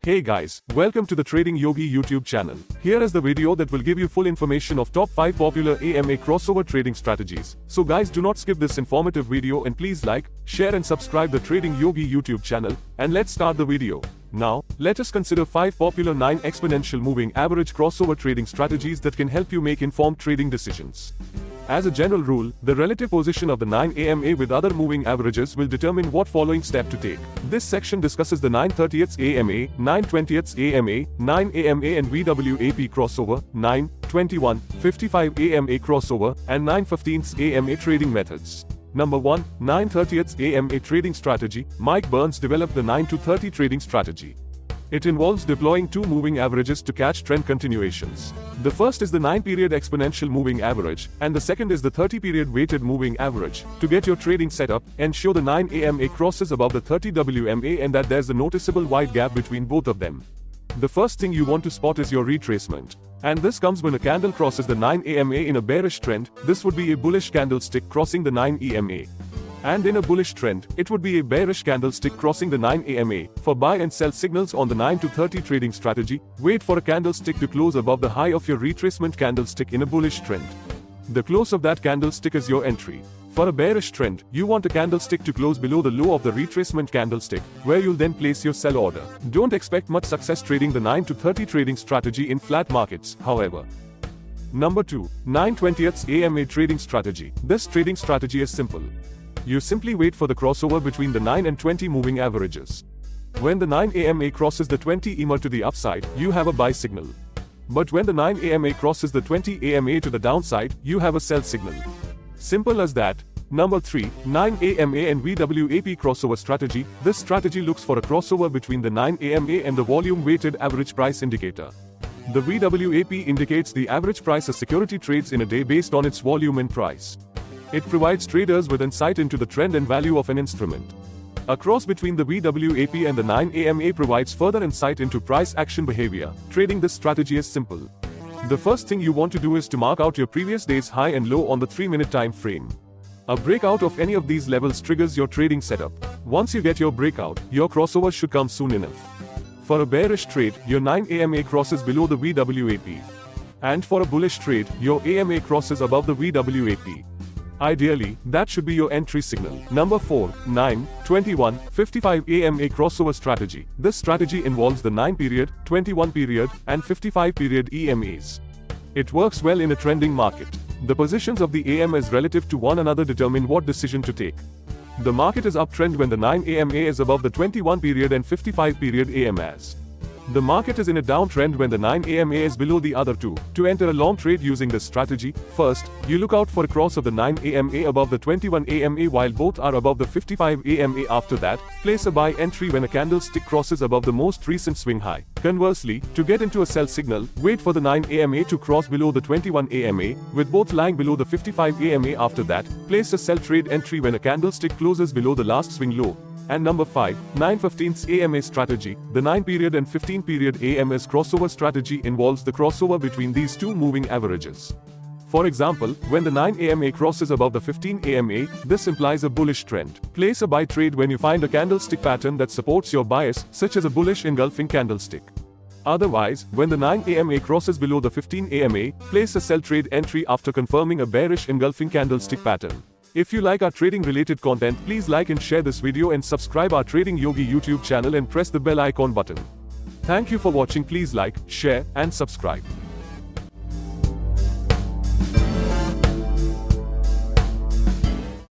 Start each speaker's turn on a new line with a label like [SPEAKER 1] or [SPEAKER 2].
[SPEAKER 1] Hey guys, welcome to the Trading Yogi YouTube channel. Here is the video that will give you full information of top 5 popular AMA crossover trading strategies. So guys, do not skip this informative video and please like, share and subscribe the Trading Yogi YouTube channel, and let's start the video. Now, let us consider 5 popular 9 exponential moving average crossover trading strategies that can help you make informed trading decisions. As a general rule, the relative position of the 9 AMA with other moving averages will determine what following step to take. This section discusses the 9/30ths AMA, 9/20ths AMA, 9 AMA and VWAP crossover, 9/21, 55 AMA crossover, and 9/15ths AMA trading methods. Number 1. 9/30ths AMA trading strategy. Mike Burns developed the 9-to-30 trading strategy. It involves deploying 2 moving averages to catch trend continuations. The first is the 9-period exponential moving average, and the second is the 30-period weighted moving average. To get your trading set up, ensure the 9 AMA crosses above the 30 WMA and that there's a noticeable wide gap between both of them. The first thing you want to spot is your retracement. And this comes when a candle crosses the 9 AMA in a bearish trend. This would be a bullish candlestick crossing the 9 EMA. And in a bullish trend, it would be a bearish candlestick crossing the 9 AMA. For buy and sell signals on the 9-to-30 trading strategy, wait for a candlestick to close above the high of your retracement candlestick in a bullish trend. The close of that candlestick is your entry. For a bearish trend, you want a candlestick to close below the low of the retracement candlestick, where you'll then place your sell order. Don't expect much success trading the 9-to-30 trading strategy in flat markets, however. Number 2. 9/20ths AMA trading strategy. This trading strategy is simple. You simply wait for the crossover between the 9 and 20 moving averages. When the 9 AMA crosses the 20 EMA to the upside, you have a buy signal. But when the 9 AMA crosses the 20 AMA to the downside, you have a sell signal. Simple as that. Number 3. 9 AMA and VWAP crossover strategy. This strategy looks for a crossover between the 9 AMA and the volume weighted average price indicator. The VWAP indicates the average price a security trades in a day based on its volume and price. It provides traders with insight into the trend and value of an instrument. A cross between the VWAP and the 9 AMA provides further insight into price action behavior. Trading this strategy is simple. The first thing you want to do is to mark out your previous day's high and low on the 3-minute time frame. A breakout of any of these levels triggers your trading setup. Once you get your breakout, your crossover should come soon enough. For a bearish trade, your 9 AMA crosses below the VWAP. And for a bullish trade, your AMA crosses above the VWAP. Ideally, that should be your entry signal. Number 4. 9, 21, 55 AMA crossover strategy. This strategy involves the 9-period, 21-period, and 55-period EMAs. It works well in a trending market. The positions of the AMAs relative to one another determine what decision to take. The market is uptrend when the 9 AMA is above the 21-period and 55-period AMAs. The market is in a downtrend when the 9 AMA is below the other two. To enter a long trade using this strategy, first, you look out for a cross of the 9 AMA above the 21 AMA while both are above the 55 AMA. After that, place a buy entry when a candlestick crosses above the most recent swing high. Conversely, to get into a sell signal, wait for the 9 AMA to cross below the 21 AMA, with both lying below the 55 AMA. After that, place a sell trade entry when a candlestick closes below the last swing low. And number 5. 9/15ths AMA strategy. The 9-period and 15-period AMA's crossover strategy involves the crossover between these 2 moving averages. For example, when the 9 AMA crosses above the 15 AMA, this implies a bullish trend. Place a buy trade when you find a candlestick pattern that supports your bias, such as a bullish engulfing candlestick. Otherwise, when the 9 AMA crosses below the 15 AMA, place a sell trade entry after confirming a bearish engulfing candlestick pattern. If you like our trading related content, please like and share this video and subscribe our Trading Yogi YouTube channel and press the bell icon button. Thank you for watching. Please like, share, and subscribe.